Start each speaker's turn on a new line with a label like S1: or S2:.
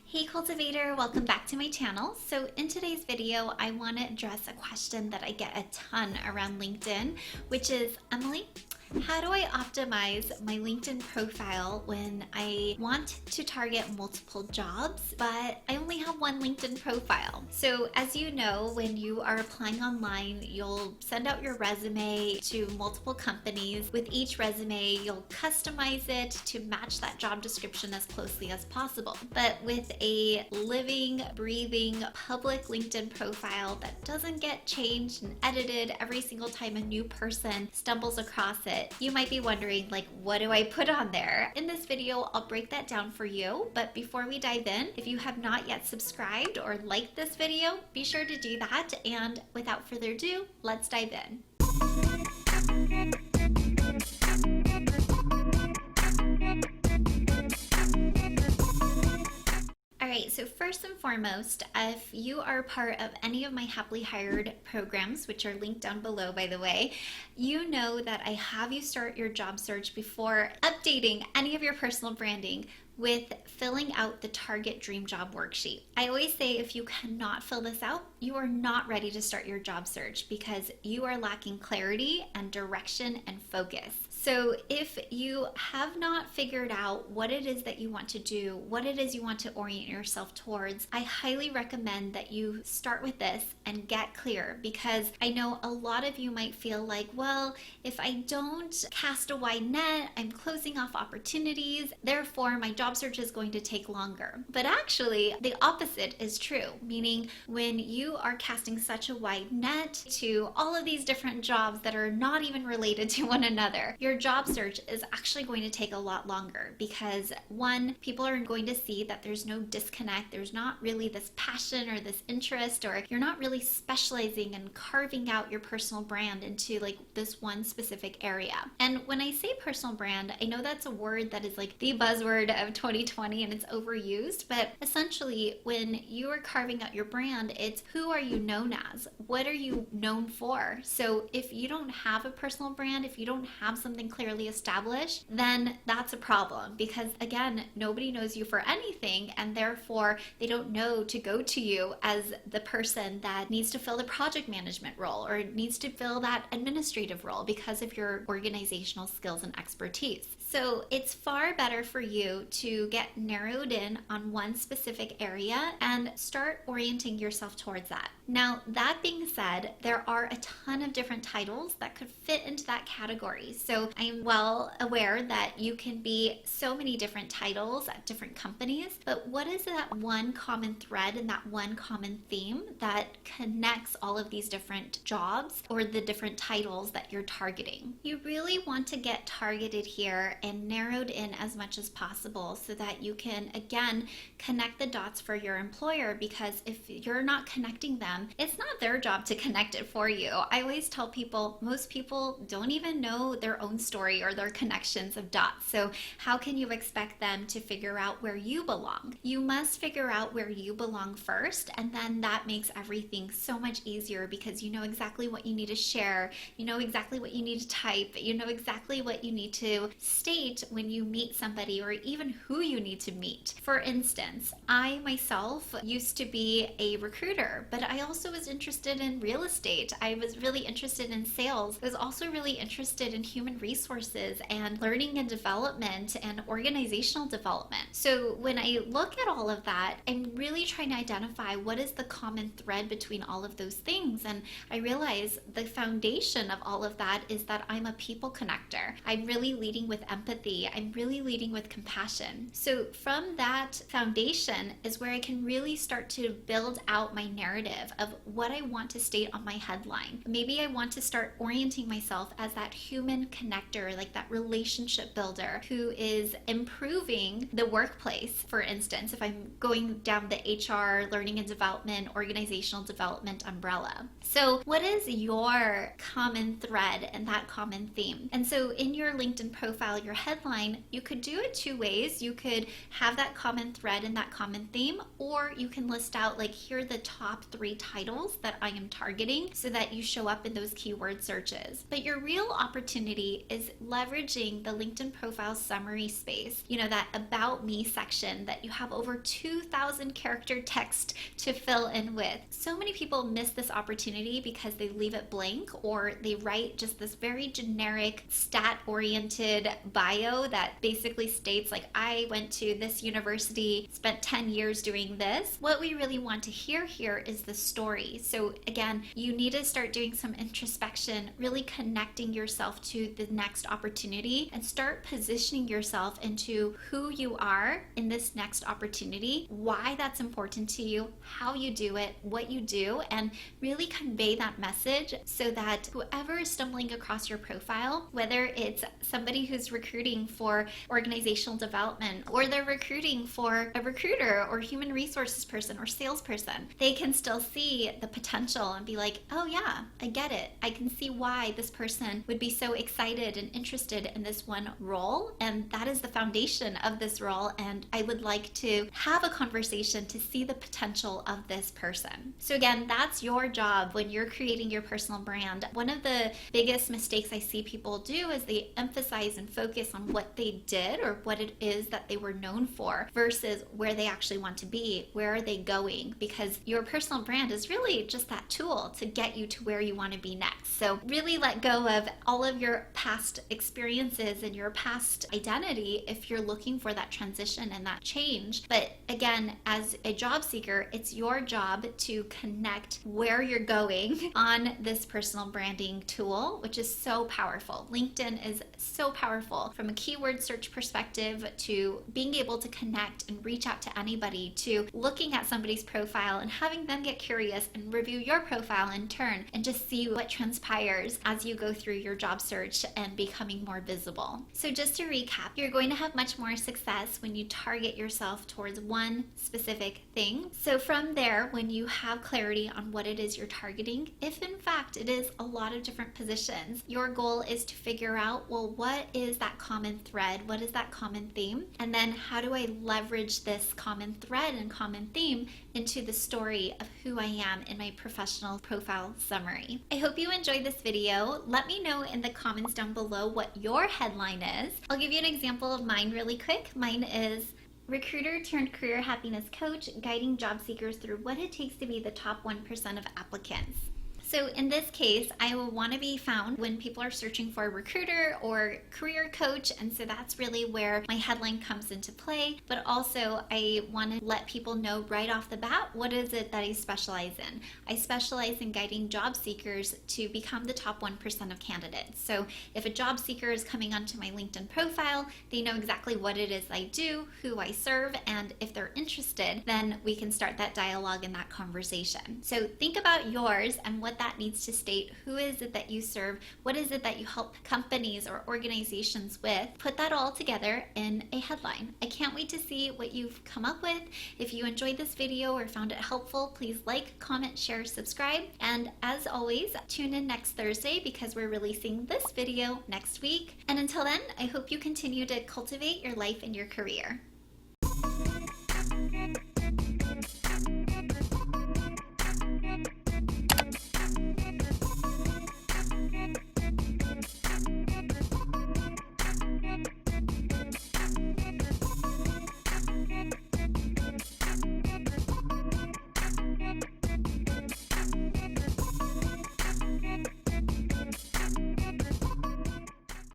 S1: Hey Cultivator, welcome back to my channel. So in today's video, I want to address a question that I get a ton around LinkedIn, which is, Emily, how do I optimize my LinkedIn profile when I want to target multiple jobs, but I only have one LinkedIn profile? So as you know, when you are applying online, you'll send out your resume to multiple companies. With each resume, you'll customize it to match that job description as closely as possible. But with a living, breathing, public LinkedIn profile that doesn't get changed and edited every single time a new person stumbles across it, you might be wondering, like, what do I put on there? In this video, I'll break that down for you. But before we dive in, if you have not yet subscribed or liked this video, be sure to do that. And without further ado, let's dive in. Alright, so first and foremost, if you are part of any of my Happily Hired programs, which are linked down below by the way, you know that I have you start your job search before updating any of your personal branding with filling out the Target Dream Job worksheet. I always say if you cannot fill this out, you are not ready to start your job search because you are lacking clarity and direction and focus. So if you have not figured out what it is that you want to do, what it is you want to orient yourself towards, I highly recommend that you start with this and get clear, because I know a lot of you might feel like, well, if I don't cast a wide net, I'm closing off opportunities, therefore my job search is going to take longer. But actually, the opposite is true, meaning when you are casting such a wide net to all of these different jobs that are not even related to one another, your job search is actually going to take a lot longer because, one, people are going to see that there's no disconnect, there's not really this passion or this interest, or you're not really specializing and carving out your personal brand into like this one specific area. And when I say personal brand, I know that's a word that is like the buzzword of 2020 and it's overused, but essentially when you are carving out your brand, it's who are you known as? What are you known for? So if you don't have a personal brand, if you don't have something clearly established, then that's a problem because, again, nobody knows you for anything, and therefore they don't know to go to you as the person that needs to fill the project management role or needs to fill that administrative role because of your organizational skills and expertise. So it's far better for you to get narrowed in on one specific area and start orienting yourself towards that. Now, that being said, there are a ton of different titles that could fit into that category. So I'm well aware that you can be so many different titles at different companies, but what is that one common thread and that one common theme that connects all of these different jobs or the different titles that you're targeting? You really want to get targeted here and narrowed in as much as possible so that you can, again, connect the dots for your employer, because if you're not connecting them, it's not their job to connect it for you. I always tell people, most people don't even know their own story or their connections of dots. So how can you expect them to figure out where you belong? You must figure out where you belong first, and then that makes everything so much easier because you know exactly what you need to share, you know exactly what you need to type, you know exactly what you need to state when you meet somebody or even who you need to meet. For instance, I myself used to be a recruiter, but I also was interested in real estate. I was really interested in sales. I was also really interested in human resources and learning and development and organizational development. So when I look at all of that, I'm really trying to identify what is the common thread between all of those things. And I realize the foundation of all of that is that I'm a people connector. I'm really leading with empathy. I'm really leading with compassion. So from that foundation is where I can really start to build out my narrative of what I want to state on my headline. Maybe I want to start orienting myself as that human connector, like that relationship builder who is improving the workplace. For instance, if I'm going down the HR, learning and development, organizational development umbrella. So what is your common thread and that common theme? And so in your LinkedIn profile, your headline, you could do it two ways. You could have that common thread and that common theme, or you can list out like, here are the top 3 titles that I am targeting so that you show up in those keyword searches. But your real opportunity is leveraging the LinkedIn profile summary space, that about me section that you have over 2,000 character text to fill in with. So many people miss this opportunity because they leave it blank, or they write just this very generic stat-oriented bio that basically states like, I went to this university, spent 10 years doing this. What we really want to hear here is the story. So again, you need to start doing some introspection, really connecting yourself to the next opportunity, and start positioning yourself into who you are in this next opportunity, why that's important to you, how you do it, what you do, and really convey that message so that whoever is stumbling across your profile, whether it's somebody who's recruiting for organizational development, or they're recruiting for a recruiter or human resources person or salesperson, they can still see the potential and be like, oh yeah, I get it. I can see why this person would be so excited and interested in this one role, and that is the foundation of this role, and I would like to have a conversation to see the potential of this person. So again, that's your job when you're creating your personal brand. One of the biggest mistakes I see people do is they emphasize and focus on what they did or what it is that they were known for versus where they actually want to be. Where are they going? Because your personal brand is really just that tool to get you to where you want to be next. So really let go of all of your past experiences and your past identity if you're looking for that transition and that change. But again, as a job seeker, it's your job to connect where you're going on this personal branding tool, which is so powerful. LinkedIn is so powerful from a keyword search perspective, to being able to connect and reach out to anybody, to looking at somebody's profile and having them get curious and review your profile in turn, and just see what transpires as you go through your job search and becoming more visible. So just to recap, you're going to have much more success when you target yourself towards one specific thing. So from there, when you have clarity on what it is you're targeting, if in fact it is a lot of different positions, your goal is to figure out, well, what is that common thread? What is that common theme? And then how do I leverage this common thread and common theme into the story of who I am in my professional profile summary? I hope you enjoyed this video. Let me know in the comments down below what your headline is. I'll give you an example of mine really quick. Mine is recruiter turned career happiness coach, guiding job seekers through what it takes to be the top 1% of applicants. So in this case, I will want to be found when people are searching for a recruiter or career coach, and so that's really where my headline comes into play. But also I want to let people know right off the bat, what is it that I specialize in? I specialize in guiding job seekers to become the top 1% of candidates. So if a job seeker is coming onto my LinkedIn profile, they know exactly what it is I do, who I serve, and if they're interested, then we can start that dialogue and that conversation. So think about yours and what that needs to state. Who is it that you serve? What is it that you help companies or organizations with? Put that all together in a headline. I can't wait to see what you've come up with. If you enjoyed this video or found it helpful, please like, comment, share, subscribe. And as always, tune in next Thursday because we're releasing this video next week. And until then, I hope you continue to cultivate your life and your career.